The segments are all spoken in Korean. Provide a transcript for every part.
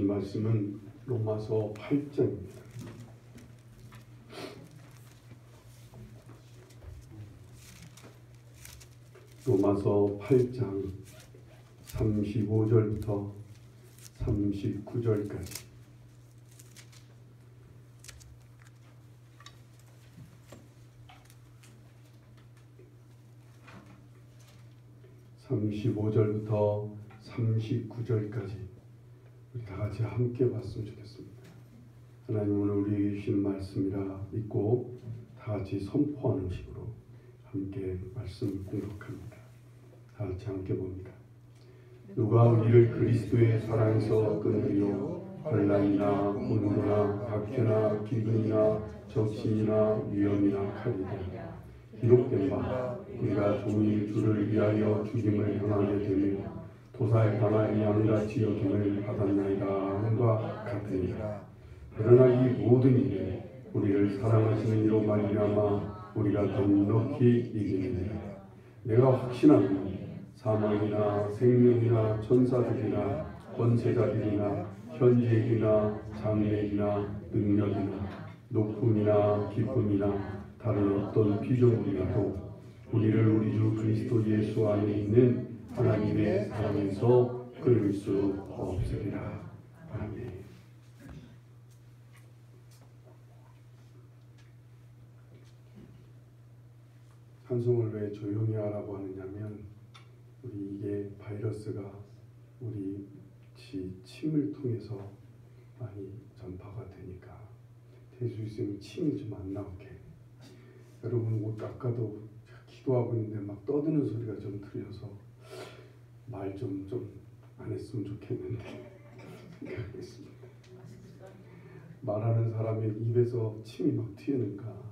말씀은 로마서 8장입니다. 로마서 8장 35절부터 39절까지. (35절부터) 39절까지 우리 다 같이 함께 봤으면 좋겠습니다. 하나님 오늘 우리에게 주신 말씀이라 믿고 다 같이 선포하는 식으로 함께 말씀 공독합니다. 다 같이 함께 봅니다. 누가 우리를 그리스도의 사랑에서 끊으리요? 환난이나 공고나 박해나 기근이나 적신이나 위험이나 칼이라. 기록된 바 우리가 종일 주를 위하여 죽임을 당하게 되며 도사에 당하여 양같이 여김을 받았나이다 함과 같으니라. 그러나 이 모든 일에 우리를 사랑하시는 이로 말미암아 우리가 넉넉히 이기느니라. 내가 확신하노니 사망이나 생명이나 천사들이나 권세자들이나 현재이나 장래이나 능력이나 높음이나 기쁨이나 다른 어떤 피조물이라도 우리를 우리 주 그리스도 예수 안에 있는 하나님의 사랑에서 끊을 수 없으리라. 아멘. 찬송을 왜 조용히 하라고 하느냐면 우리 이게 바이러스가 우리 침을 통해서 많이 전파가 되니까 될 수 있으면 침이 좀 안 나오게. 여러분 아까도 기도하고 있는데 막 떠드는 소리가 좀 들려서 말 좀 안 했으면 좋겠는데 생각했습니다. 말하는 사람의 입에서 침이 막 튀니까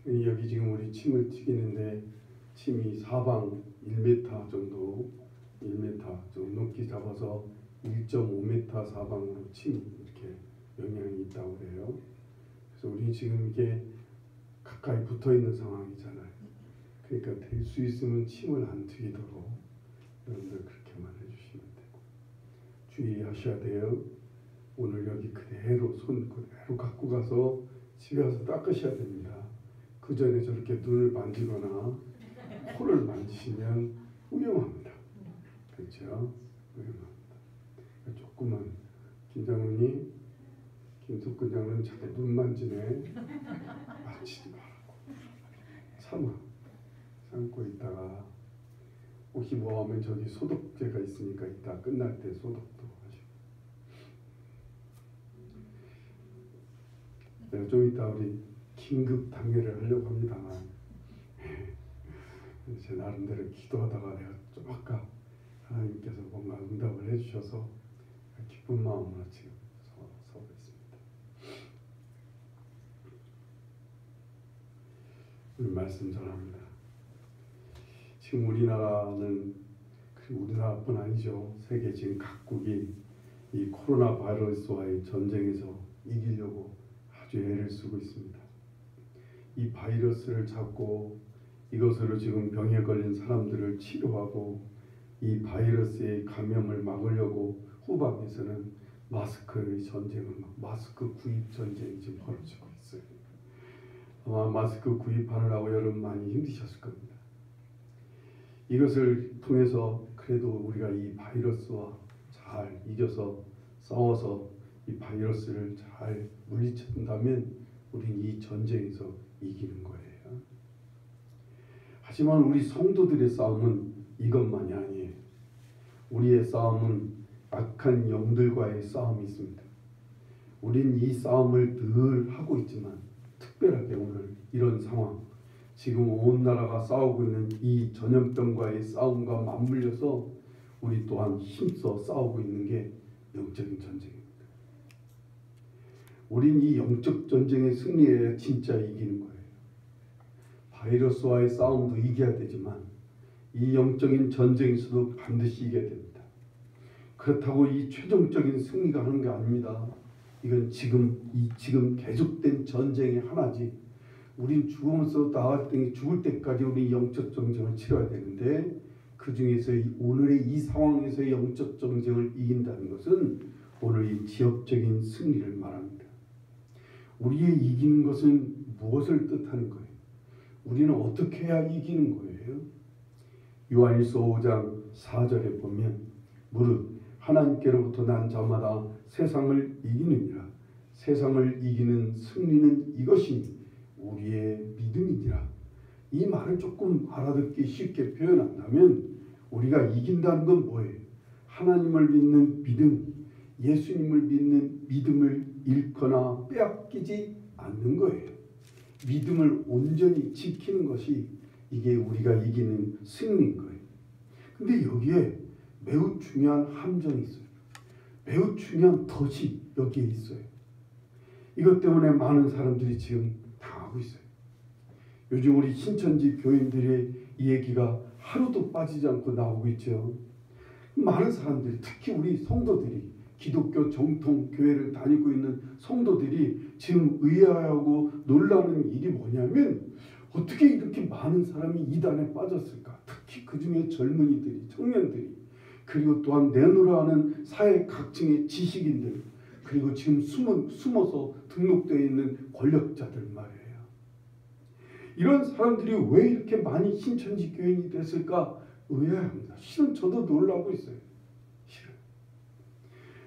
여기 지금 우리 침을 튀기는데 침이 사방 1m 정도 1m 좀 높이 잡아서 1.5m 사방으로 침이 이렇게 영향이 있다고 그래요. 그래서 우리 지금 이게 가까이 붙어 있는 상황이잖아요. 그러니까 될 수 있으면 침을 안 튀기도록 여러분들 그렇게만 해주시면 되고 주의하셔야 돼요. 오늘 여기 그대로 손 그대로 갖고 가서 집에 가서 닦으셔야 됩니다. 그 전에 저렇게 눈을 만지거나 코를 만지시면 위험합니다. 그렇죠? 위험합니다. 조금만 김장훈이 김석근 장로는 자꾸 눈 만지네. 만지지 말라고. 참고 있다가 혹시 뭐 하면 저기 소독제가 있으니까 이따 끝날 때 소독도 하시고. 내가 좀 이따 우리 긴급 당회를 하려고 합니다만 제 나름대로 기도하다가 내가 좀 아까 하나님께서 뭔가 응답을 해주셔서 기쁜 마음으로 지금 서고 있습니다. 오늘 말씀 전합니다. 지금 우리나라는 우리나라뿐 아니죠. 세계 지금 각국이 이 코로나 바이러스와의 전쟁에서 이기려고 아주 애를 쓰고 있습니다. 이 바이러스를 잡고 이것으로 지금 병에 걸린 사람들을 치료하고 이 바이러스의 감염을 막으려고 후방에서는 마스크의 전쟁을 마스크 구입 전쟁이 지금 벌어지고 있어요. 아마 마스크 구입하느라고 여러분 많이 힘드셨을 겁니다. 이것을 통해서 그래도 우리가 이 바이러스와 잘 이겨서 싸워서 이 바이러스를 잘 물리친다면 우리는 이 전쟁에서 이기는 거예요. 하지만 우리 성도들의 싸움은 이것만이 아니에요. 우리의 싸움은 악한 영들과의 싸움이 있습니다. 우린 이 싸움을 늘 하고 있지만 특별하게 오늘 이런 상황, 지금 온 나라가 싸우고 있는 이 전염병과의 싸움과 맞물려서 우리 또한 힘써 싸우고 있는 게 영적인 전쟁입니다. 우린 이 영적 전쟁에 승리해야 진짜 이기는 거예요. 바이러스와의 싸움도 이겨야 되지만 이 영적인 전쟁에서도 반드시 이겨야 됩니다. 그렇다고 이 최종적인 승리가 하는 게 아닙니다. 이건 지금 계속된 전쟁의 하나지. 우린 죽으면서 나갈 때 죽을 때까지 우리 영적 전쟁을 치러야 되는데 그 그 중에서 오늘의 이 상황에서의 영적 전쟁을 이긴다는 것은 오늘 이 지역적인 승리를 말합니다. 우리의 이기는 것은 무엇을 뜻하는 거예요? 우리는 어떻게 해야 이기는 거예요? 요한일서 5장 4절에 보면 무릇 하나님께로부터 난 자마다 세상을 이기느니라. 세상을 이기는 승리는 이것이니 우리의 믿음이니라. 이 말을 조금 알아듣기 쉽게 표현한다면 우리가 이긴다는 건 뭐예요? 하나님을 믿는 믿음, 예수님을 믿는 믿음을 잃거나 빼앗기지 않는 거예요. 믿음을 온전히 지키는 것이 이게 우리가 이기는 승리인 거예요. 근데 여기에 매우 중요한 함정이 있어요. 매우 중요한 덫이 여기에 있어요. 이것 때문에 많은 사람들이 지금 당하고 있어요. 요즘 우리 신천지 교인들의 이 얘기가 하루도 빠지지 않고 나오고 있죠. 많은 사람들이, 특히 우리 성도들이, 기독교 정통 교회를 다니고 있는 성도들이 지금 의아해하고 놀라는 일이 뭐냐면 어떻게 이렇게 많은 사람이 이단에 빠졌을까? 특히 그 중에 젊은이들이, 청년들이, 그리고 또한 내노라하는 사회 각층의 지식인들, 그리고 지금 숨어서 등록되어 있는 권력자들 말이에요. 이런 사람들이 왜 이렇게 많이 신천지 교인이 됐을까 의아합니다. 실은 저도 놀라고 있어요. 실은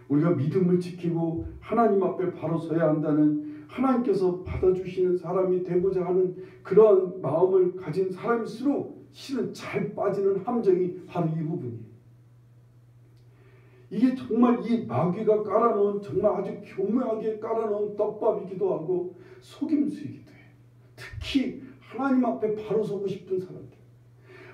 우리가 믿음을 지키고 하나님 앞에 바로 서야 한다는, 하나님께서 받아주시는 사람이 되고자 하는 그러한 마음을 가진 사람일수록 실은 잘 빠지는 함정이 바로 이 부분이에요. 이게 정말 이 마귀가 깔아놓은, 정말 아주 교묘하게 깔아놓은 떡밥이기도 하고 속임수이기도 해요. 특히 하나님 앞에 바로 서고 싶은 사람들,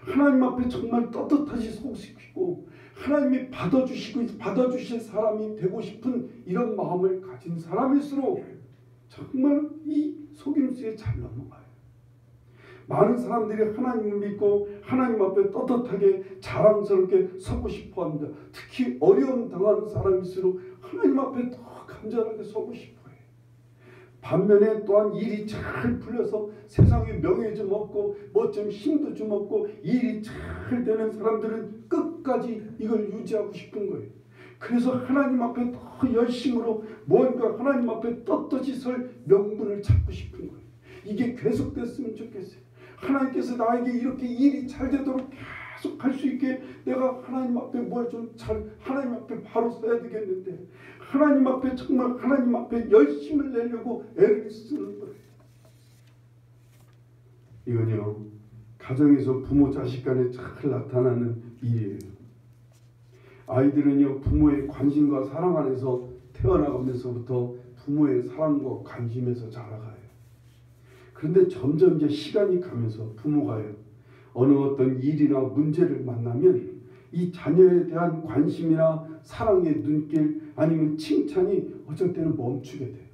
하나님 앞에 정말 떳떳하게 서고 싶고 하나님이 받아주실 사람이 되고 싶은 이런 마음을 가진 사람일수록 정말 이 속임수에 잘 넘어가요. 많은 사람들이 하나님을 믿고 하나님 앞에 떳떳하게 자랑스럽게 서고 싶어합니다. 특히 어려움 당하는 사람일수록 하나님 앞에 더 간절하게 서고 싶어요. 반면에 또한 일이 잘 풀려서 세상에 명예 좀 얻고 뭐 좀 힘도 좀 얻고 일이 잘 되는 사람들은 끝까지 이걸 유지하고 싶은 거예요. 그래서 하나님 앞에 더 열심으로 뭔가 하나님 앞에 떳떳이 설 명분을 찾고 싶은 거예요. 이게 계속됐으면 좋겠어요. 하나님께서 나에게 이렇게 일이 잘 되도록 계속 할 수 있게 내가 하나님 앞에 뭘 좀 잘, 하나님 앞에 바로 서야 되겠는데 하나님 앞에 정말 하나님 앞에 열심을 내려고 애를 쓰는 거예요. 이건요, 가정에서 부모 자식 간에 잘 나타나는 일이에요. 아이들은요, 부모의 관심과 사랑 안에서 태어나가면서부터 부모의 사랑과 관심에서 자라가요. 그런데 점점 이제 시간이 가면서 부모가요, 어느 어떤 일이나 문제를 만나면 이 자녀에 대한 관심이나 사랑의 눈길 아니면 칭찬이 어쩔 때는 멈추게 돼요.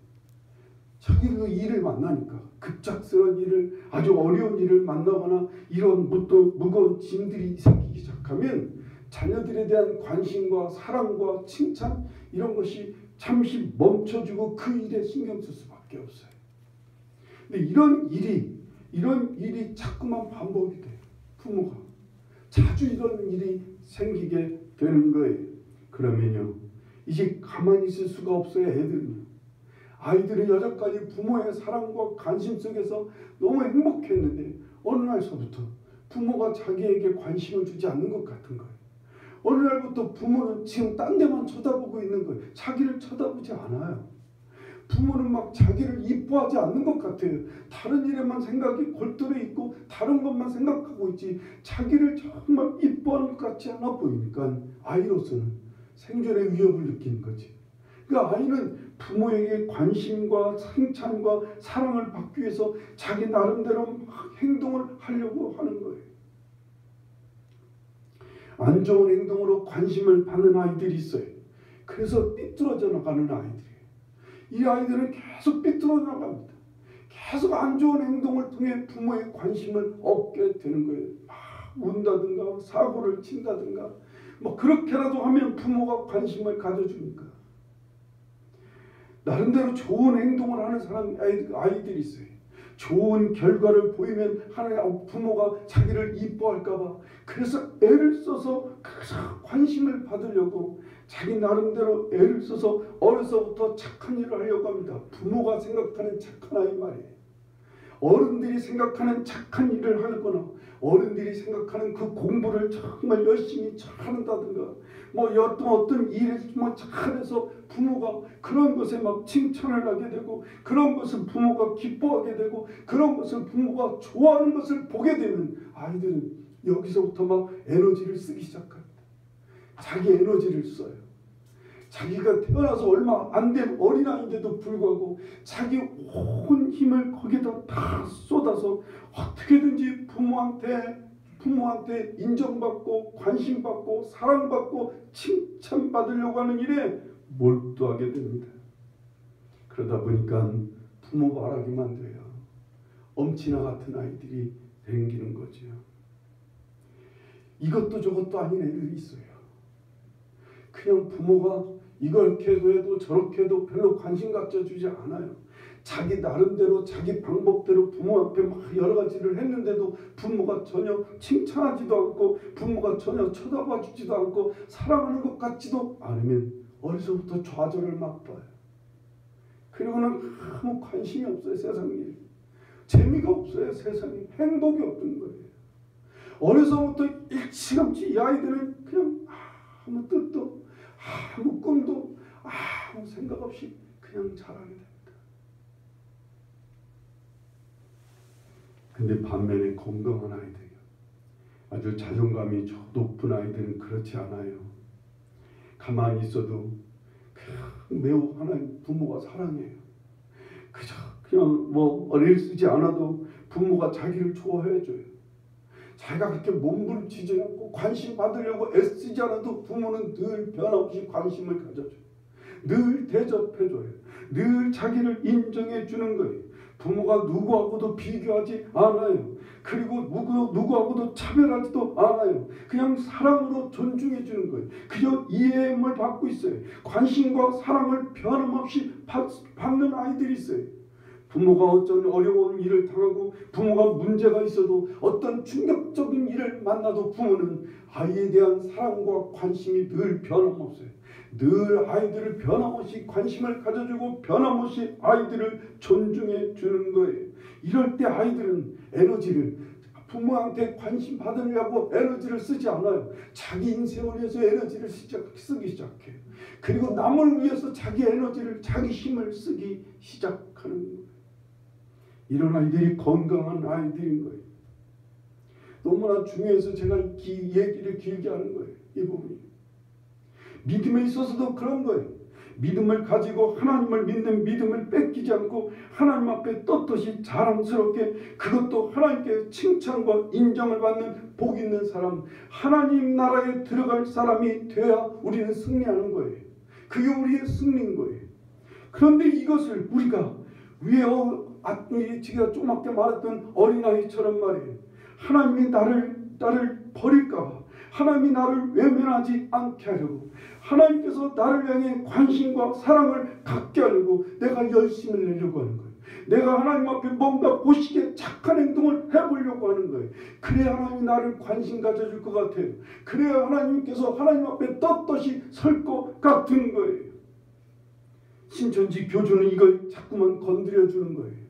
자기도 일을 만나니까 급작스러운 일을, 아주 어려운 일을 만나거나 이런 무거운 짐들이 생기기 시작하면 자녀들에 대한 관심과 사랑과 칭찬 이런 것이 잠시 멈춰주고 그 일에 신경 쓸 수밖에 없어요. 근데 이런 일이 자꾸만 반복이 돼요. 부모가 자주 이런 일이 생기게 되는 거예요. 그러면요, 이제 가만히 있을 수가 없어요. 아이들은 여태까지 부모의 사랑과 관심 속에서 너무 행복했는데 어느 날서부터 부모가 자기에게 관심을 주지 않는 것 같은 거예요. 어느 날부터 부모는 지금 딴 데만 쳐다보고 있는 거예요. 자기를 쳐다보지 않아요. 부모는 막 자기를 이뻐하지 않는 것 같아요. 다른 일에만 생각이 골똘해 있고 다른 것만 생각하고 있지 자기를 정말 이뻐하는 것 같지 않아 보이니까 아이로서는 생존의 위협을 느끼는 거지. 그러니까 아이는 부모에게 관심과 칭찬과 사랑을 받기 위해서 자기 나름대로 막 행동을 하려고 하는 거예요. 안 좋은 행동으로 관심을 받는 아이들이 있어요. 그래서 삐뚤어져 나가는 아이들이에요. 이 아이들은 계속 삐뚤어 나갑니다. 계속 안 좋은 행동을 통해 부모의 관심을 얻게 되는 거예요. 막 운다든가 사고를 친다든가 뭐 그렇게라도 하면 부모가 관심을 가져주니까. 나름대로 좋은 행동을 하는 아이들이 있어요. 좋은 결과를 보이면 하나님 부모가 자기를 이뻐할까봐 그래서 애를 써서 관심을 받으려고 자기 나름대로 애를 써서 어려서부터 착한 일을 하려고 합니다. 부모가 생각하는 착한 아이 말이에요. 어른들이 생각하는 착한 일을 하거나 어른들이 생각하는 그 공부를 정말 열심히 잘한다든가 뭐 어떤 일에 정말 잘해서 부모가 그런 것에 막 칭찬을 하게 되고 그런 것을 부모가 기뻐하게 되고 그런 것을 부모가 좋아하는 것을 보게 되면 아이들은 여기서부터 막 에너지를 쓰기 시작합니다. 자기 에너지를 써요. 자기가 태어나서 얼마 안 된 어린아이인데도 불구하고 자기 온 힘을 거기다 다 쏟아서 어떻게든지 부모한테 인정받고 관심받고 사랑받고 칭찬받으려고 하는 일에 몰두하게 됩니다. 그러다 보니까 부모 바라기만 돼요. 엄친아 같은 아이들이 생기는 거죠. 이것도 저것도 아닌 애들이 있어요. 그냥 부모가 이렇게 해도 저렇게 해도 별로 관심 가져주지 않아요. 자기 나름대로 자기 방법대로 부모 앞에 막 여러 가지를 했는데도 부모가 전혀 칭찬하지도 않고 부모가 전혀 쳐다봐 주지도 않고 사랑하는 것 같지도 않으면 어려서부터 좌절을 맛봐요. 그리고는 아무 관심이 없어요. 세상 일. 재미가 없어요. 세상에. 행복이 없는 거예요. 어려서부터 일찌감치 이 아이들은 그냥 아무 뜻도 아무 꿈도 아무 생각 없이 그냥 자라게 됩니다. 근데 반면에 건강한 아이들이요. 아주 자존감이 높은 아이들은 그렇지 않아요. 가만히 있어도 그냥 매우 하나님 부모가 사랑해요. 그냥 뭐 어릴 쓰지 않아도 부모가 자기를 좋아해줘요. 자기가 그렇게 몸부림치지 않고 관심 받으려고 애쓰지 않아도 부모는 늘 변함없이 관심을 가져줘요. 늘 대접해줘요. 늘 자기를 인정해주는 거예요. 부모가 누구하고도 비교하지 않아요. 그리고 누구하고도 차별하지도 않아요. 그냥 사랑으로 존중해주는 거예요. 그저 이해를 받고 있어요. 관심과 사랑을 변함없이 받는 아이들이 있어요. 부모가 어떤 어려운 일을 당하고 부모가 문제가 있어도 어떤 충격적인 일을 만나도 부모는 아이에 대한 사랑과 관심이 늘 변함없어요. 늘 아이들을 변함없이 관심을 가져주고 변함없이 아이들을 존중해 주는 거예요. 이럴 때 아이들은 에너지를 부모한테 관심 받으려고 에너지를 쓰지 않아요. 자기 인생을 위해서 에너지를 쓰기 시작해요. 그리고 남을 위해서 자기 에너지를 자기 힘을 쓰기 시작하는 거예요. 이런 아이들이 건강한 아이들인 거예요. 너무나 중요해서 제가 얘기를 길게 하는 거예요. 이 부분이. 믿음에 있어서도 그런 거예요. 믿음을 가지고 하나님을 믿는 믿음을 뺏기지 않고 하나님 앞에 떳떳이 자랑스럽게 그것도 하나님께 칭찬과 인정을 받는 복 있는 사람, 하나님 나라에 들어갈 사람이 돼야 우리는 승리하는 거예요. 그게 우리의 승리인 거예요. 그런데 이것을 우리가 제가 조그맣게 말했던 어린아이처럼 말이에요. 하나님이 나를 버릴까? 하나님이 나를 외면하지 않게 하려고 하나님께서 나를 향해 관심과 사랑을 갖게 하려고 내가 열심을 내려고 하는 거예요. 내가 하나님 앞에 뭔가 보시기에 착한 행동을 해보려고 하는 거예요. 그래야 하나님이 나를 관심 가져줄 것 같아요. 그래야 하나님께서 하나님 앞에 떳떳이 설 것 같은 거예요. 신천지 교주는 이걸 자꾸만 건드려주는 거예요.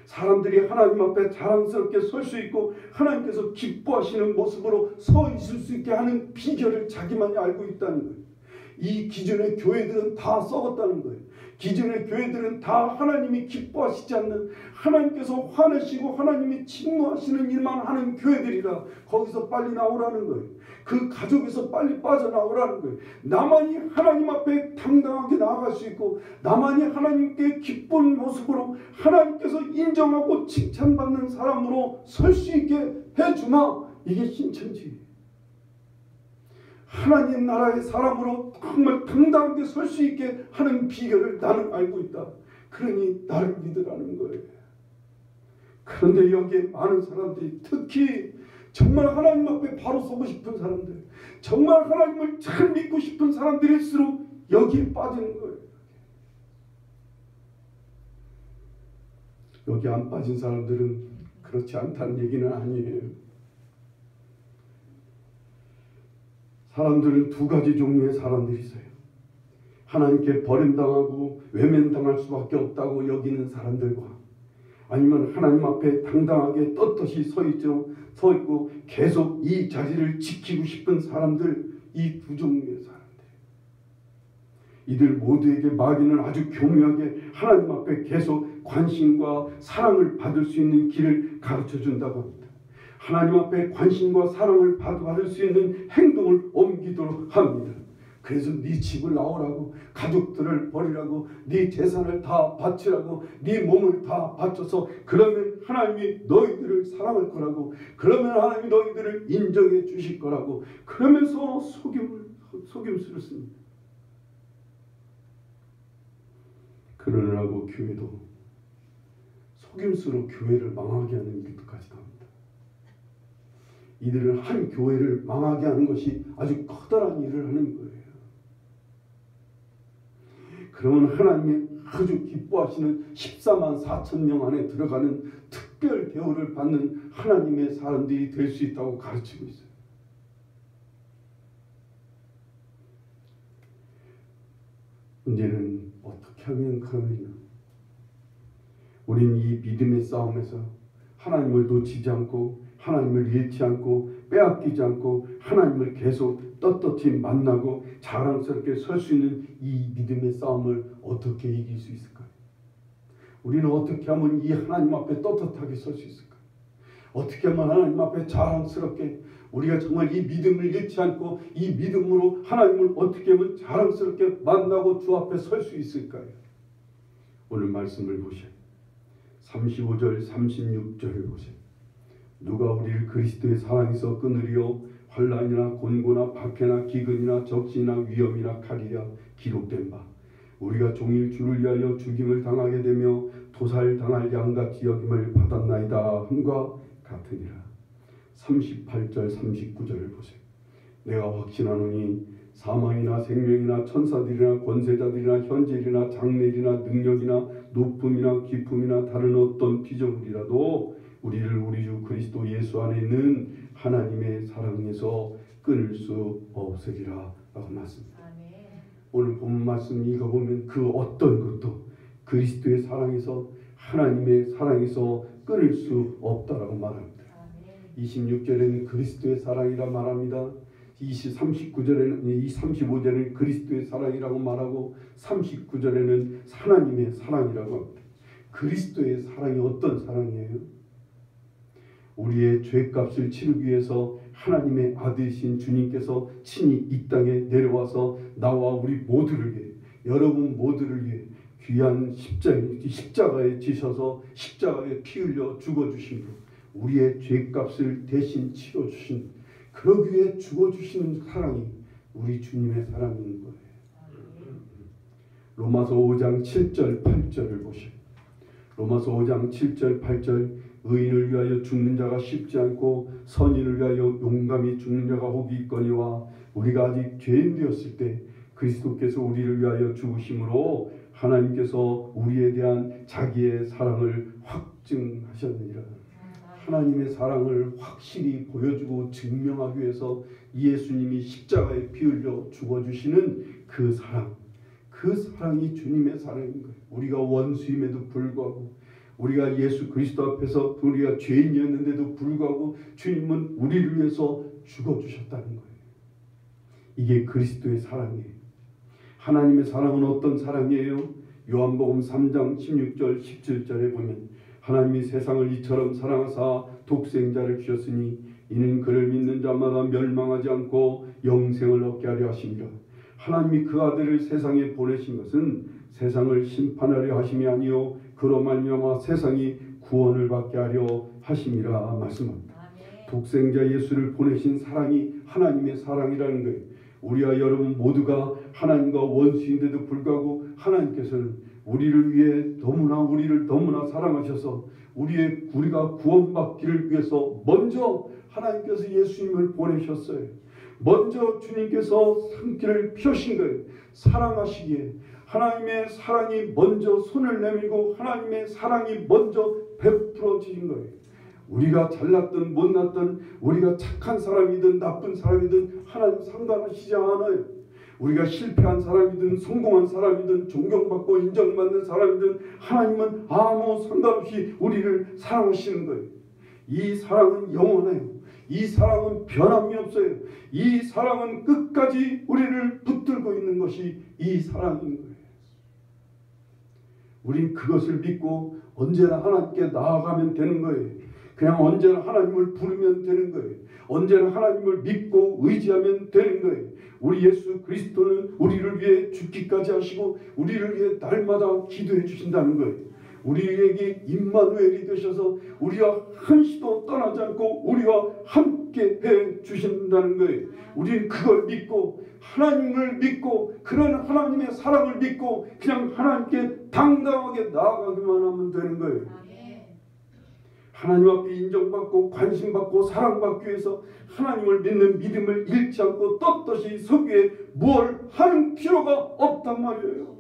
사람들이 하나님 앞에 자랑스럽게 설 수 있고 하나님께서 기뻐하시는 모습으로 서 있을 수 있게 하는 비결을 자기만이 알고 있다는 거예요. 이 기존의 교회들은 다 썩었다는 거예요. 기존의 교회들은 다 하나님이 기뻐하시지 않는, 하나님께서 화내시고 하나님이 진노하시는 일만 하는 교회들이라 거기서 빨리 나오라는 거예요. 그 가족에서 빨리 빠져나오라는 거예요. 나만이 하나님 앞에 당당하게 나아갈 수 있고 나만이 하나님께 기쁜 모습으로 하나님께서 인정하고 칭찬받는 사람으로 설 수 있게 해주마. 이게 신천지예요. 하나님 나라의 사람으로 정말 당당하게 설 수 있게 하는 비결을 나는 알고 있다. 그러니 나를 믿으라는 거예요. 그런데 여기에 많은 사람들이, 특히 정말 하나님 앞에 바로 서고 싶은 사람들, 정말 하나님을 잘 믿고 싶은 사람들일수록 여기에 빠지는 거예요. 여기 안 빠진 사람들은 그렇지 않다는 얘기는 아니에요. 사람들은 두 가지 종류의 사람들이 있어요. 하나님께 버림당하고 외면당할 수밖에 없다고 여기는 사람들과, 아니면 하나님 앞에 당당하게 떳떳이 서 있고 계속 이 자리를 지키고 싶은 사람들, 이 두 종류의 사람들. 이들 모두에게 마귀는 아주 교묘하게 하나님 앞에 계속 관심과 사랑을 받을 수 있는 길을 가르쳐 준다고 합니다. 하나님 앞에 관심과 사랑을 받을 수 있는 행동을 옮기도록 합니다. 그래서 네 집을 나오라고, 가족들을 버리라고, 네 재산을 다 바치라고, 네 몸을 다 바쳐서 그러면 하나님이 너희들을 사랑할 거라고, 그러면 하나님이 너희들을 인정해 주실 거라고, 그러면서 속임수를 씁니다. 그러느라고 교회도 속임수로 교회를 망하게 하는 일까지도 합니다. 이들은 한 교회를 망하게 하는 것이 아주 커다란 일을 하는 거예요. 그러면 하나님이 아주 기뻐하시는 14만 4천 명 안에 들어가는 특별 대우를 받는 하나님의 사람들이 될 수 있다고 가르치고 있어요. 문제는 어떻게 하면 그러느냐. 우리는 이 믿음의 싸움에서 하나님을 놓치지 않고, 하나님을 잃지 않고, 빼앗기지 않고, 하나님을 계속 떳떳이 만나고 자랑스럽게 설 수 있는 이 믿음의 싸움을 어떻게 이길 수 있을까요? 우리는 어떻게 하면 이 하나님 앞에 떳떳하게 설 수 있을까요? 어떻게 하면 하나님 앞에 자랑스럽게 우리가 정말 이 믿음을 잃지 않고 이 믿음으로 하나님을 어떻게 하면 자랑스럽게 만나고 주 앞에 설 수 있을까요? 오늘 말씀을 보셔요. 35절 36절을 보세요. 누가 우리를 그리스도의 사랑에서 끊으리요? 환난이나 곤고나 박해나 기근이나 적신이나 위험이나 칼이라 기록된 바, 우리가 종일 주를 위하여 죽임을 당하게 되며 도살당할 양같이 여김을 받았나이다 함과 같으니라. 38절 39절을 보세요. 내가 확신하노니 사망이나 생명이나 천사들이나 권세자들이나 현재일이나 장래일이나 능력이나 높음이나 깊음이나 다른 어떤 피조물이라도 우리를 우리 주 그리스도 예수 안에 있는 하나님의 사랑에서 끊을 수 없으리라 라고 말씀합니다. 오늘 본 말씀 읽어보면 그 어떤 것도 그리스도의 사랑에서, 하나님의 사랑에서 끊을 수 없다라고 말합니다. 26절에는 그리스도의 사랑이라 말합니다. 35절에는 그리스도의 사랑이라고 말하고 39절에는 하나님의 사랑이라고 합니다. 그리스도의 사랑이 어떤 사랑이에요? 우리의 죄값을 치르기 위해서 하나님의 아들이신 주님께서 친히 이 땅에 내려와서 나와 우리 모두를 위해, 여러분 모두를 위해 귀한 십자가에 지셔서 십자가에 피 흘려 죽어주신 분, 우리의 죄값을 대신 치러주신, 그러기 위해 죽어주시는 사랑이 우리 주님의 사랑인 거예요. 로마서 5장 7절 8절을 보시오. 로마서 5장 7절 8절 의인을 위하여 죽는 자가 쉽지 않고 선인을 위하여 용감히 죽는 자가 혹이 있거니와 우리가 아직 죄인 되었을 때 그리스도께서 우리를 위하여 죽으심으로 하나님께서 우리에 대한 자기의 사랑을 확증하셨느니라. 하나님의 사랑을 확실히 보여주고 증명하기 위해서 예수님이 십자가에 피 흘려 죽어주시는 그 사랑, 그 사랑이 주님의 사랑인 거예요. 우리가 원수임에도 불구하고, 우리가 예수 그리스도 앞에서 우리가 죄인이었는데도 불구하고 주님은 우리를 위해서 죽어주셨다는 거예요. 이게 그리스도의 사랑이에요. 하나님의 사랑은 어떤 사랑이에요? 요한복음 3장 16절 17절에 보면 하나님이 세상을 이처럼 사랑하사 독생자를 주셨으니 이는 그를 믿는 자마다 멸망하지 않고 영생을 얻게 하려 하심이라. 하나님이 그 아들을 세상에 보내신 것은 세상을 심판하려 하심이 아니요 그로 말미암아 세상이 구원을 받게 하려 하심이라 말씀합니다. 독생자 예수를 보내신 사랑이 하나님의 사랑이라는 거예요. 우리와 여러분 모두가 하나님과 원수인데도 불구하고 하나님께서는 우리를 위해 우리를 너무나 사랑하셔서 우리가 구원받기를 위해서 먼저 하나님께서 예수님을 보내셨어요. 먼저 주님께서 산길을 펴신 거예요. 사랑하시기에 하나님의 사랑이 먼저 손을 내밀고 하나님의 사랑이 먼저 베풀어지는 거예요. 우리가 잘났든 못났든 우리가 착한 사람이든 나쁜 사람이든 하나님 상관하시지 않아요. 우리가 실패한 사람이든 성공한 사람이든 존경받고 인정받는 사람이든 하나님은 아무 상관없이 우리를 사랑하시는 거예요. 이 사랑은 영원해요. 이 사랑은 변함이 없어요. 이 사랑은 끝까지 우리를 붙들고 있는 것이 이 사랑인 거예요. 우린 그것을 믿고 언제나 하나님께 나아가면 되는 거예요. 그냥 언제나 하나님을 부르면 되는 거예요. 언제나 하나님을 믿고 의지하면 되는 거예요. 우리 예수 그리스도는 우리를 위해 죽기까지 하시고 우리를 위해 날마다 기도해 주신다는 거예요. 우리에게 임마누엘이 되셔서 우리와 한시도 떠나지 않고 우리와 함께 해 주신다는 거예요. 우리는 그걸 믿고 하나님을 믿고 그런 하나님의 사랑을 믿고 그냥 하나님께 당당하게 나아가기만 하면 되는 거예요. 하나님 앞에 인정받고 관심받고 사랑받기 위해서 하나님을 믿는 믿음을 잃지 않고 떳떳이 서기에 뭘 하는 필요가 없단 말이에요.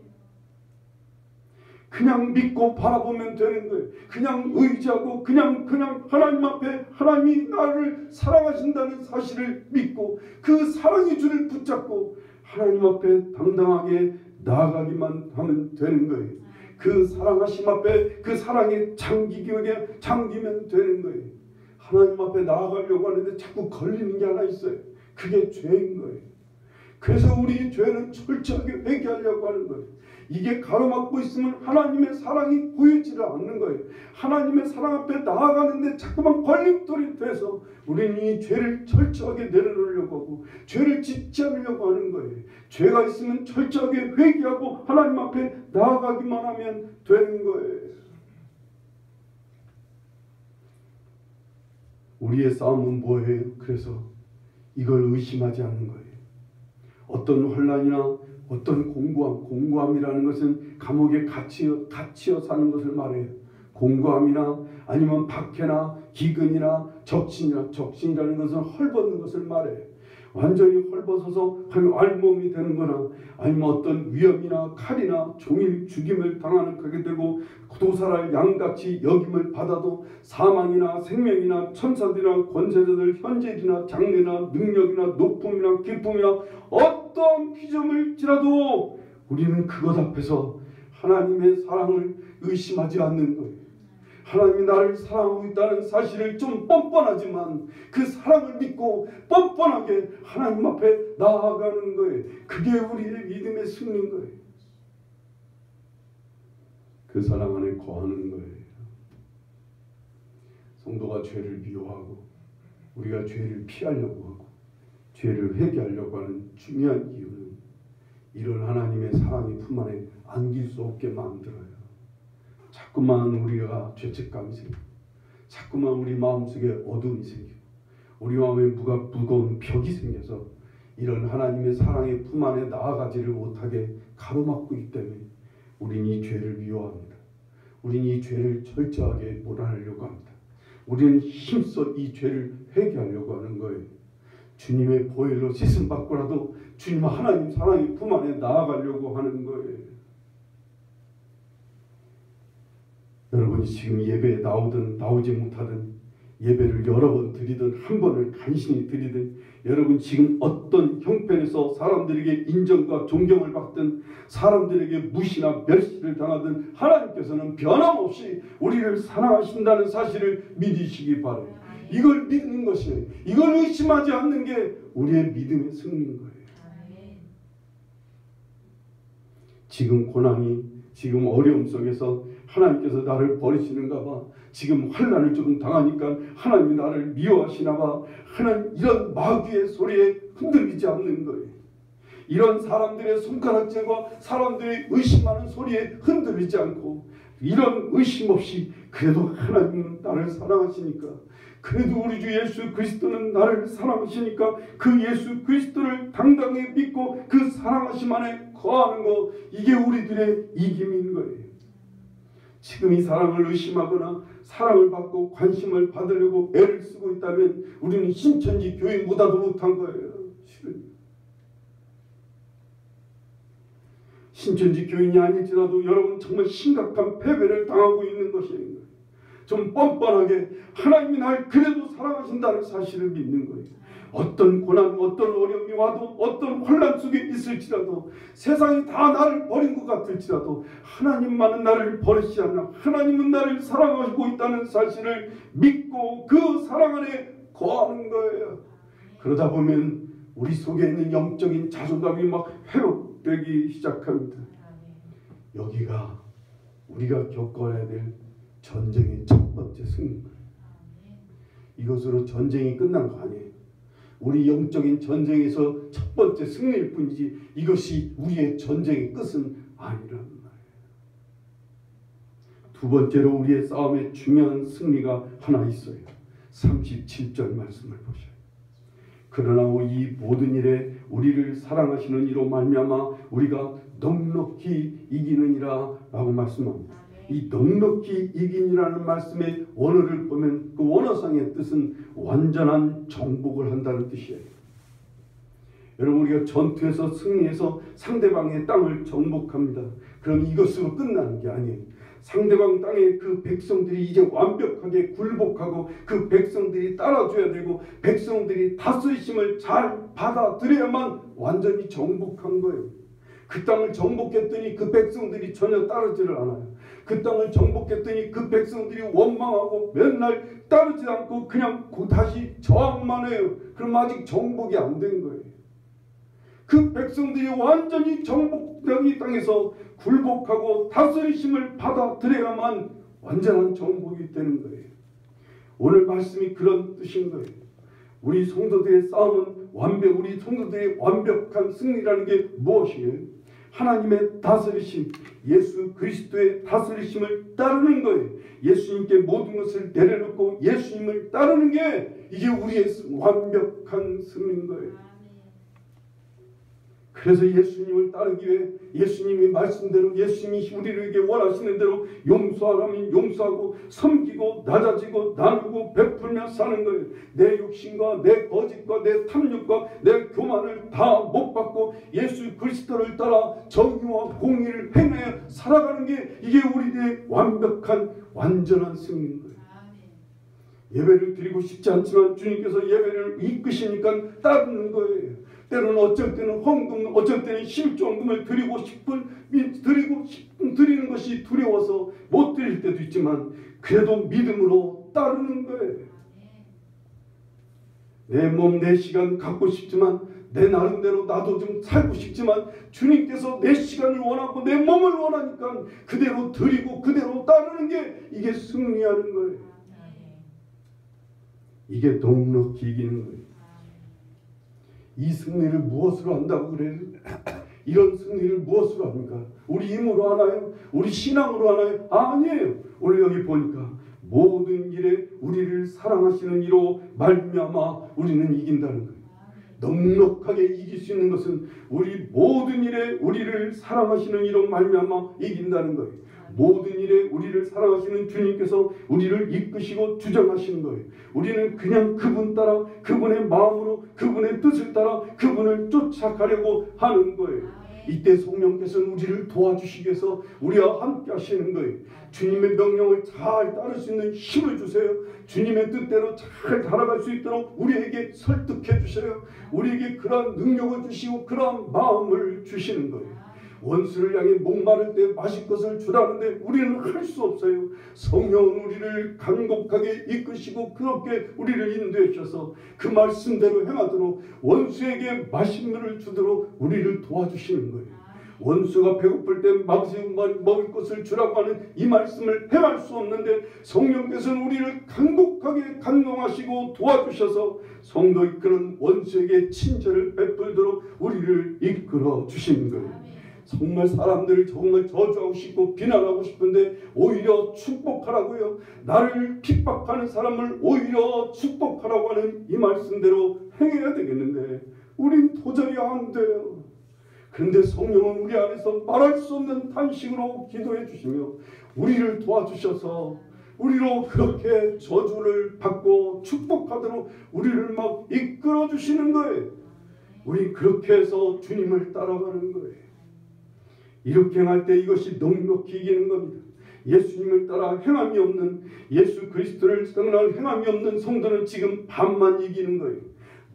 그냥 믿고 바라보면 되는 거예요. 그냥 의지하고 그냥 하나님 앞에 하나님이 나를 사랑하신다는 사실을 믿고 그 사랑의 줄을 붙잡고 하나님 앞에 당당하게 나아가기만 하면 되는 거예요. 그 사랑하심 앞에 그 사랑에 잠기면 되는 거예요. 하나님 앞에 나아가려고 하는데 자꾸 걸리는 게 하나 있어요. 그게 죄인 거예요. 그래서 우리 죄는 철저하게 회개하려고 하는 거예요. 이게 가로막고 있으면 하나님의 사랑이 보이지를 않는 거예요. 하나님의 사랑 앞에 나아가는데 자꾸만 걸림돌이 돼서 우리는 이 죄를 철저하게 내려놓으려고 하고 죄를 짓지 않으려고 하는 거예요. 죄가 있으면 철저하게 회개하고 하나님 앞에 나아가기만 하면 되는 거예요. 우리의 싸움은 뭐예요? 그래서 이걸 의심하지 않는 거예요. 어떤 환난이나 어떤 공고함이라는 것은 감옥에 갇히어 사는 것을 말해요. 공고함이나 아니면 박해나 기근이나 적신이라는 것은 헐벗는 것을 말해요. 완전히 헐벗어서 알몸이 되는 거나 아니면 어떤 위험이나 칼이나 종일 죽임을 당하는 그게 되고 도살할 양같이 여김을 받아도 사망이나 생명이나 천사들이나 권세자들 현재이나 장래나 능력이나 높음이나 기쁨이나 어떤 피조물일지라도 우리는 그것 앞에서 하나님의 사랑을 의심하지 않는 거예요. 하나님이 나를 사랑하고 있다는 사실을 좀 뻔뻔하지만 그 사랑을 믿고 뻔뻔하게 하나님 앞에 나아가는 거예요. 그게 우리의 믿음의 승리인 거예요. 그 사랑 안에 거하는 거예요. 성도가 죄를 미워하고 우리가 죄를 피하려고 하고 죄를 회개하려고 하는 중요한 이유는 이런 하나님의 사랑이 품 안에 안길 수 없게 만들어요. 자꾸만 우리가 죄책감이 생기고 자꾸만 우리 마음속에 어두움이 생기고 우리 마음에 무거운 벽이 생겨서 이런 하나님의 사랑의 품 안에 나아가지를 못하게 가로막고 있기 때문에 우리는 이 죄를 미워합니다. 우리는 이 죄를 철저하게 몰아내려고 합니다. 우리는 힘써 이 죄를 회개하려고 하는 거예요. 주님의 보혈로 씻음 받고라도 주님 하나님 사랑의 품 안에 나아가려고 하는 거예요. 여러분이 지금 예배에 나오든 나오지 못하든 예배를 여러 번 드리든 한 번을 간신히 드리든 여러분 지금 어떤 형편에서 사람들에게 인정과 존경을 받든 사람들에게 무시나 멸시를 당하든 하나님께서는 변함없이 우리를 사랑하신다는 사실을 믿으시기 바랍니다. 이걸 믿는 것이에요. 이걸 의심하지 않는 게 우리의 믿음의 승리인 거예요. 지금 고난이 지금 어려움 속에서 하나님께서 나를 버리시는가 봐. 지금 환난을 조금 당하니까 하나님이 나를 미워하시나 봐. 하나님 이런 마귀의 소리에 흔들리지 않는 거예요. 이런 사람들의 손가락질과 사람들의 의심하는 소리에 흔들리지 않고 이런 의심 없이 그래도 하나님은 나를 사랑하시니까 그래도 우리 주 예수 그리스도는 나를 사랑하시니까 그 예수 그리스도를 당당히 믿고 그 사랑하심 안에 거하는 거 이게 우리들의 이김인 거예요. 지금 이 사랑을 의심하거나 사랑을 받고 관심을 받으려고 애를 쓰고 있다면 우리는 신천지 교인보다도 못한 거예요. 신천지 교인이 아닐지라도 여러분 정말 심각한 패배를 당하고 있는 것입니다. 좀 뻔뻔하게 하나님이 날 그래도 사랑하신다는 사실을 믿는 거예요. 어떤 고난, 어떤 어려움이 와도, 어떤 혼란 속에 있을지라도, 세상이 다 나를 버린 것 같을지라도 하나님만은 나를 버리지 않나, 하나님은 나를 사랑하고 있다는 사실을 믿고 그 사랑 안에 거하는 거예요. 그러다 보면 우리 속에 있는 영적인 자존감이 막 회복되기 시작합니다. 여기가 우리가 겪어야 될 전쟁의 첫 번째 승리입니다. 이것으로 전쟁이 끝난 거 아니에요. 우리 영적인 전쟁에서 첫 번째 승리일 뿐이지 이것이 우리의 전쟁의 끝은 아니라는 말이에요. 두 번째로 우리의 싸움에 중요한 승리가 하나 있어요. 37절 말씀을 보셔요. 그러나 이 모든 일에 우리를 사랑하시는 이로 말미암아 우리가 넉넉히 이기느니라 라고 말씀합니다. 이 넉넉히 이기니라는 말씀의 원어를 보면 그 원어상의 뜻은 완전한 정복을 한다는 뜻이에요. 여러분, 우리가 전투에서 승리해서 상대방의 땅을 정복합니다. 그럼 이것으로 끝나는 게 아니에요. 상대방 땅에 그 백성들이 이제 완벽하게 굴복하고 그 백성들이 따라줘야 되고 백성들이 다스리심을 잘 받아들여야만 완전히 정복한 거예요. 그 땅을 정복했더니 그 백성들이 전혀 따르지를 않아요. 그 땅을 정복했더니 그 백성들이 원망하고 맨날 따르지 않고 그냥 다시 저항만 해요. 그럼 아직 정복이 안 된 거예요. 그 백성들이 완전히 정복된 이 땅에서 굴복하고 다스리심을 받아들여야만 완전한 정복이 되는 거예요. 오늘 말씀이 그런 뜻인 거예요. 우리 성도들의 싸움은 우리 성도들의 완벽한 승리라는 게 무엇이에요? 하나님의 다스리심, 예수 그리스도의 다스리심을 따르는 거예요. 예수님께 모든 것을 내려놓고 예수님을 따르는 게 이게 우리의 완벽한 승리인 거예요. 그래서 예수님을 따르기 위해 예수님의 말씀대로 예수님이 우리에게 원하시는 대로 용서하라면 용서하고 섬기고 낮아지고 나누고 베풀며 사는 거예요. 내 욕심과 내 거짓과 내 탐욕과 내 교만을 다 못 받고 예수 그리스도를 따라 정의와 공의를 행하여 살아가는 게 이게 우리의 완벽한 완전한 승리인 거예요. 예배를 드리고 싶지 않지만 주님께서 예배를 이끄시니까 따르는 거예요. 때로는 어쩔 때는 헌금, 어쩔 때는 십조금을 드리는 것이 두려워서 못 드릴 때도 있지만 그래도 믿음으로 따르는 거예요. 내 몸, 내 시간 갖고 싶지만 내 나름대로 나도 좀 살고 싶지만 주님께서 내 시간을 원하고 내 몸을 원하니까 그대로 드리고 그대로 따르는 게 이게 승리하는 거예요. 이게 넉넉히 이기는 거예요. 이 승리를 무엇으로 한다고 그래요? 이런 승리를 무엇으로 합니까? 우리 힘으로 하나요? 우리 신앙으로 하나요? 아니에요. 오늘 여기 보니까 모든 일에 우리를 사랑하시는 이로 말미암아 우리는 이긴다는 거예요. 넉넉하게 이길 수 있는 것은 우리 모든 일에 우리를 사랑하시는 이로 말미암아 이긴다는 거예요. 모든 일에 우리를 사랑하시는 주님께서 우리를 이끄시고 주장하시는 거예요. 우리는 그냥 그분 따라 그분의 마음으로 그분의 뜻을 따라 그분을 쫓아가려고 하는 거예요. 이때 성령께서는 우리를 도와주시기 위해서 우리와 함께 하시는 거예요. 주님의 명령을 잘 따를 수 있는 힘을 주세요. 주님의 뜻대로 잘 살아갈 수 있도록 우리에게 설득해 주세요. 우리에게 그러한 능력을 주시고 그러한 마음을 주시는 거예요. 원수를 향해 목마를 때 마실 것을 주라는데 우리는 할 수 없어요. 성령은 우리를 간곡하게 이끄시고 그렇게 우리를 인도해 주셔서 그 말씀대로 행하도록 원수에게 마실 주도록 우리를 도와주시는 거예요. 원수가 배고플 때 먹을 것을 주라고 하는 이 말씀을 행할 수 없는데 성령께서는 우리를 간곡하게 감동하시고 도와주셔서 성도 이끄는 원수에게 친절을 베풀도록 우리를 이끌어 주시는 거예요. 정말 사람들을 정말 저주하고 싶고 비난하고 싶은데 오히려 축복하라고요. 나를 핍박하는 사람을 오히려 축복하라고 하는 이 말씀대로 행해야 되겠는데 우린 도저히 안 돼요. 그런데 성령은 우리 안에서 말할 수 없는 탄식으로 기도해 주시며 우리를 도와주셔서 우리로 그렇게 저주를 받고 축복하도록 우리를 막 이끌어 주시는 거예요. 우리 그렇게 해서 주님을 따라가는 거예요. 이렇게 행할 때 이것이 넉넉히 이기는 겁니다. 예수님을 따라 행함이 없는, 예수 그리스도를 따라 행함이 없는 성도는 지금 반만 이기는 거예요.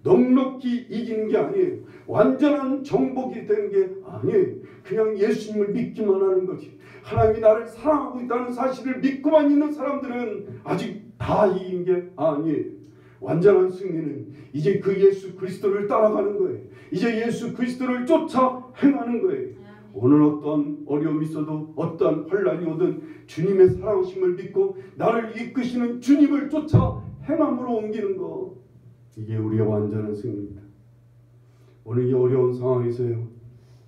넉넉히 이기는 게 아니에요. 완전한 정복이 되는 게 아니에요. 그냥 예수님을 믿기만 하는 거지. 하나님이 나를 사랑하고 있다는 사실을 믿고만 있는 사람들은 아직 다 이긴 게 아니에요. 완전한 승리는 이제 그 예수 그리스도를 따라가는 거예요. 이제 예수 그리스도를 쫓아 행하는 거예요. 오늘 어떤 어려움이 있어도 어떠한 환란이 오든 주님의 사랑하심을 믿고 나를 이끄시는 주님을 쫓아 행함으로 옮기는 것, 이게 우리의 완전한 승리입니다. 오늘 이 어려운 상황에서요,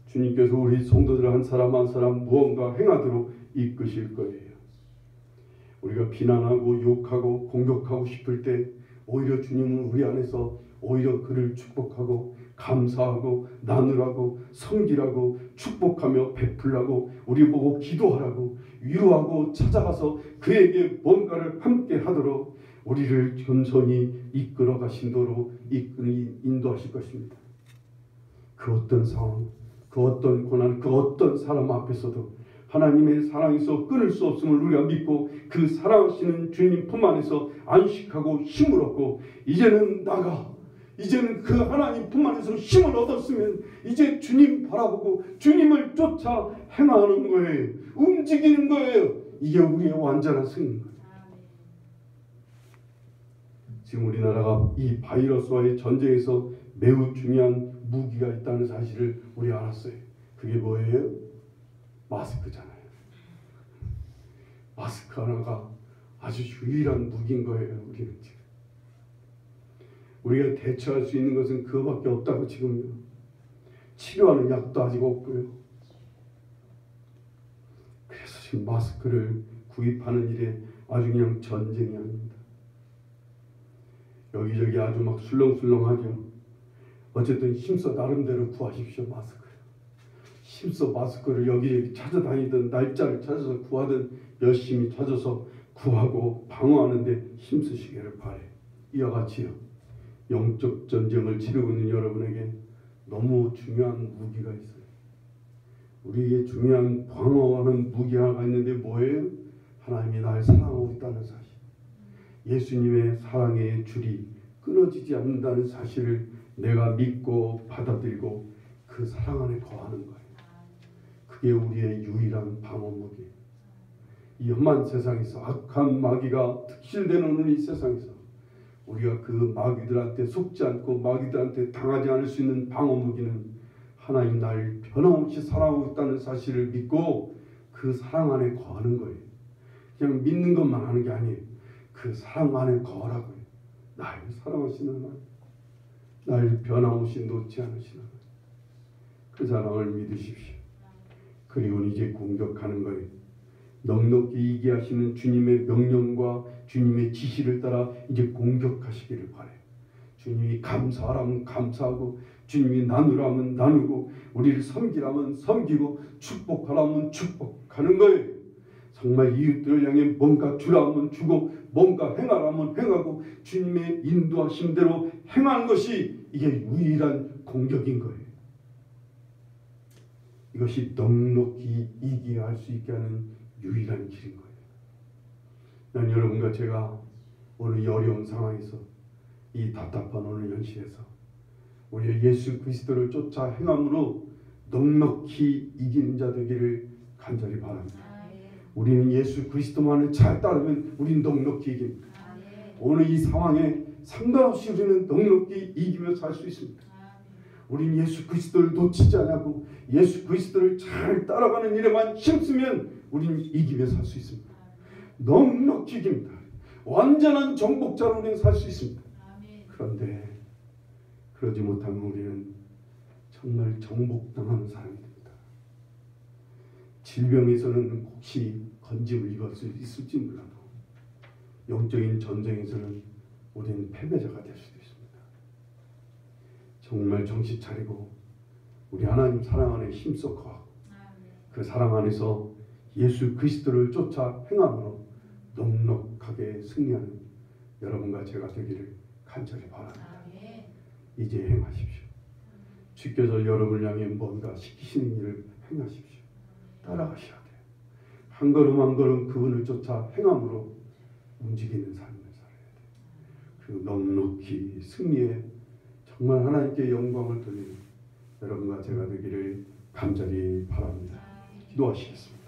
주님께서 우리 성도들 한 사람 한 사람 무언가 행하도록 이끄실 거예요. 우리가 비난하고 욕하고 공격하고 싶을 때 오히려 주님은 우리 안에서 오히려 그를 축복하고 감사하고 나누라고 섬기라고 축복하며 베풀라고 우리 보고 기도하라고 위로하고 찾아가서 그에게 뭔가를 함께 하도록 우리를 겸손히 이끌어 가신도로 인도하실 것입니다. 그 어떤 상황, 그 어떤 고난, 그 어떤 사람 앞에서도 하나님의 사랑에서 끊을 수 없음을 우리가 믿고 그 사랑하시는 주님 품 안에서 안식하고 힘을 얻고 이제는 그 하나님 품 안에서 힘을 얻었으면 이제 주님 바라보고 주님을 쫓아 행하는 거예요. 움직이는 거예요. 이게 우리의 완전한 승리인 거예요. 지금 우리나라가 이 바이러스와의 전쟁에서 매우 중요한 무기가 있다는 사실을 우리 알았어요. 그게 뭐예요? 마스크잖아요. 마스크 하나가 아주 유일한 무기인 거예요. 우리는 지금. 우리가 대처할 수 있는 것은 그거밖에 없다고 지금요. 치료하는 약도 아직 없고요. 그래서 지금 마스크를 구입하는 일에 아주 그냥 전쟁이 아닙니다. 여기저기 아주 막 술렁술렁하죠. 어쨌든 힘써 나름대로 구하십시오. 마스크. 힘써 마스크를 여기저기 찾아다니든 날짜를 찾아서 구하든 열심히 찾아서 구하고 방어하는데 힘쓰시기를 바라요. 이와 같이요, 영적 전쟁을 치르고 있는 여러분에게 너무 중요한 무기가 있어요. 우리에게 중요한 방어하는 무기 하나가 있는데 뭐예요? 하나님이 날 사랑하고 있다는 사실, 예수님의 사랑의 줄이 끊어지지 않는다는 사실을 내가 믿고 받아들이고 그 사랑 안에 거하는 거예요. 그게 우리의 유일한 방어 무기예요. 이 험한 세상에서 악한 마귀가 특실되는 이 세상에서 우리가 그 마귀들한테 속지 않고 마귀들한테 당하지 않을 수 있는 방어 무기는 하나님 나를 변함없이 사랑하고 있다는 사실을 믿고 그 사랑 안에 거하는 거예요. 그냥 믿는 것만 하는 게 아니에요. 그 사랑 안에 거하라고요. 날 사랑하시는 하나님, 날 변함없이 놓지 않으시는 하나님, 그 사랑을 믿으십시오. 그리고 이제 공격하는 거예요. 넉넉히 이기게 하시는 주님의 명령과 주님의 지시를 따라 이제 공격하시기를 바라요. 주님이 감사하라면 감사하고, 주님이 나누라면 나누고, 우리를 섬기라면 섬기고, 축복하라면 축복하는 거예요. 정말 이웃들을 향해 뭔가 주라면 주고 뭔가 행하라면 행하고 주님의 인도하심대로 행하는 것이 이게 유일한 공격인 거예요. 이것이 넉넉히 이기게 할 수 있게 하는 유일한 길인 거예요. 난 여러분과 제가 오늘 이 어려운 상황에서, 이 답답한 오늘 현실에서 우리의 예수 그리스도를 쫓아 행함으로 넉넉히 이기는 자 되기를 간절히 바랍니다. 우리는 예수 그리스도만을 잘 따르면 우리는 넉넉히 이깁니다. 오늘 이 상황에 상관없이 우리는 넉넉히 이기며 살 수 있습니다. 우리는 예수 그리스도를 놓치지 않고 예수 그리스도를 잘 따라가는 일에만 힘쓰면 우리는 이기며 살 수 있습니다. 넉넉히 이깁니다. 완전한 정복자로 우리는 살 수 있습니다. 그런데 그러지 못하면 우리는 정말 정복당하는 사람이 됩니다. 질병에서는 혹시 건짐을 입을 수 있을지 몰라도 영적인 전쟁에서는 우리는 패배자가 될 수도 있습니다. 정말 정신 차리고 우리 하나님 사랑 안에 힘써 거하고 그 사랑 안에서 예수 그리스도를 쫓아 행함으로 넉넉하게 승리하는 여러분과 제가 되기를 간절히 바랍니다. 이제 행하십시오. 주께서 여러분을 향해 뭔가 시키시는 일을 행하십시오. 따라가셔야 돼요. 한 걸음 한 걸음 그분을 쫓아 행함으로 움직이는 삶을 살아야 돼요. 그리고 넉넉히 승리에 정말 하나님께 영광을 돌리는 여러분과 제가 되기를 간절히 바랍니다. 기도하시겠습니다.